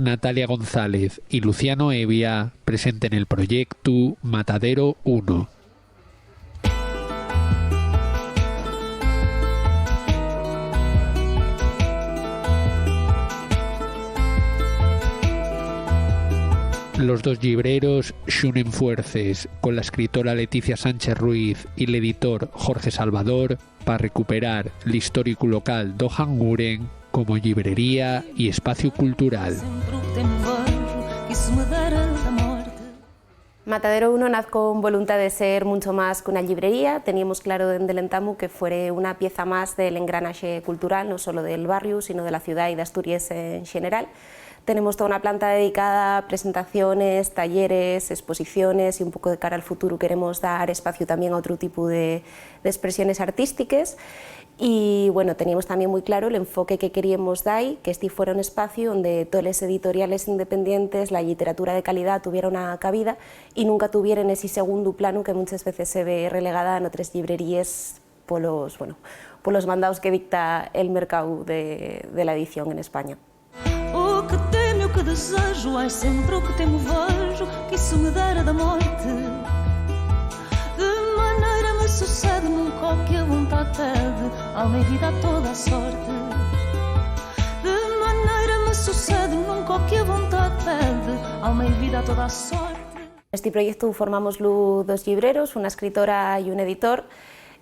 Natalia González y Luciano Evia presenten el proyecto Matadero 1. Los dos libreros xunen fuerces con la escritora Leticia Sánchez Ruiz y el editor Jorge Salvador para recuperar el histórico local d'Ohanguren como librería y espacio cultural. Matadero 1 nace con voluntad de ser mucho más que una librería. Teníamos claro desde el entamu que fuera una pieza más del engranaje cultural, no solo del barrio, sino de la ciudad y de Asturias en general. Tenemos toda una planta dedicada a presentaciones, talleres, exposiciones y un poco de cara al futuro queremos dar espacio también a otro tipo de expresiones artísticas. Y bueno, teníamos también muy claro el enfoque que queríamos dar, que este fuera un espacio donde todas las editoriales independientes, la literatura de calidad tuviera una cabida y nunca tuvieran ese segundo plano que muchas veces se ve relegada en otras librerías por los mandados que dicta el mercado de la edición en España. O que temo, o que desejo, ai sempre o que temo vejo, que isso me dera da morte. De maneira me sucede, nunca o que a vontade pede, alma e vida a toda a sorte. De maneira me sucede, nunca o que a vontade pede, alma e vida a toda a sorte. Este proyecto formamos dos libreros, una escritora y un editor.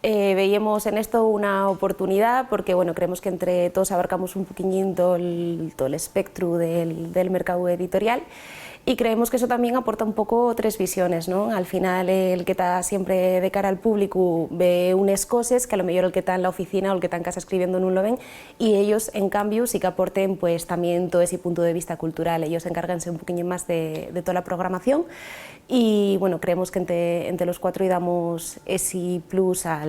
Veíamos en esto una oportunidad porque bueno, creemos que entre todos abarcamos un poquillín todo el espectro del mercado editorial y creemos que eso también aporta un poco tres visiones, ¿no? Al final el que está siempre de cara al público ve unas cosas que a lo mejor el que está en la oficina o el que está en casa escribiendo no lo ven y ellos en cambio sí que aporten pues también todo ese punto de vista cultural, ellos encárganse un poquillo más de toda la programación y bueno, creemos que entre los cuatro damos ese plus a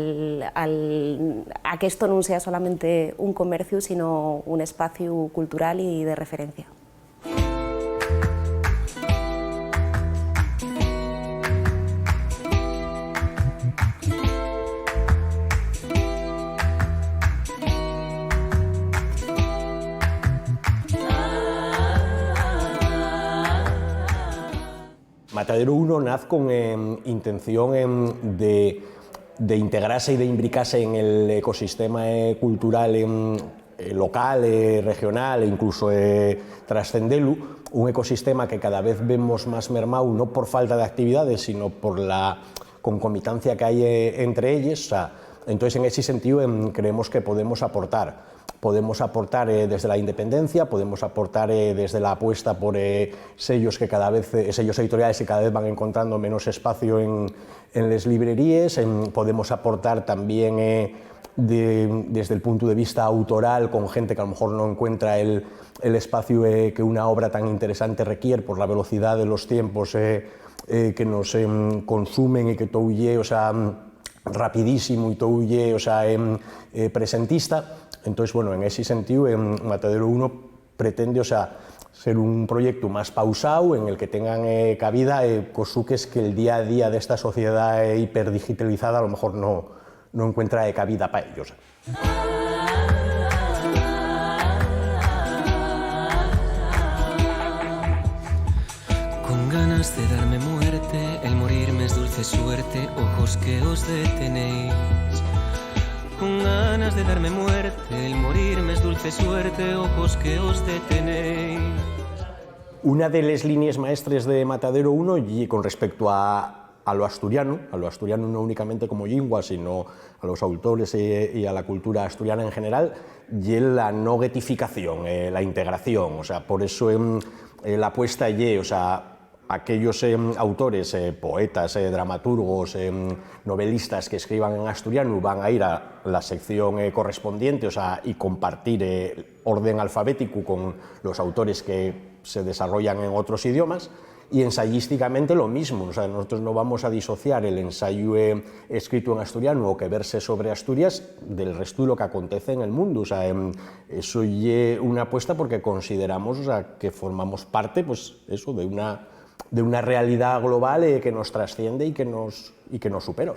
que esto no sea solamente un comercio sino un espacio cultural y de referencia. Matadero 1 nace con intención de integrarse y de imbricarse en el ecosistema cultural local, regional e incluso trascenderlo, un ecosistema que cada vez vemos más mermado no por falta de actividades, sino por la concomitancia que hay entre ellas. O sea, entonces, en ese sentido, creemos que podemos aportar desde la independencia, podemos aportar desde la apuesta por sellos editoriales que cada vez van encontrando menos espacio en las librerías, podemos aportar también desde el punto de vista autoral con gente que a lo mejor no encuentra el espacio que una obra tan interesante requiere por la velocidad de los tiempos que nos consumen y que todo huye, o sea, rapidísimo y todo huye, o sea, presentista. Entonces, bueno, en ese sentido, Matadero 1 pretende, o sea, ser un proyecto más pausado, en el que tengan cabida cosuques que el día a día de esta sociedad hiperdigitalizada a lo mejor no encuentra cabida para ellos. Con ganas de darme muerte, el morirme es dulce suerte, ojos que os detenéis. Con ganas de darme muerte, el morirme es dulce suerte, ojos que os detenéis. Una de las líneas maestras de Matadero 1 y con respecto a lo asturiano no únicamente como lingua, sino a los autores y a la cultura asturiana en general, y la no getificación, la integración. O sea, por eso la apuesta o sea, aquellos autores, poetas, dramaturgos, novelistas que escriban en asturiano van a ir a la sección correspondiente, o sea, y compartir orden alfabético con los autores que se desarrollan en otros idiomas. Y ensayísticamente lo mismo, o sea, nosotros no vamos a disociar el ensayo escrito en asturiano o que verse sobre Asturias del resto de lo que acontece en el mundo. O sea, eso es una apuesta porque consideramos, o sea, que formamos parte, pues eso, de una realidad global que nos trasciende y que nos supera.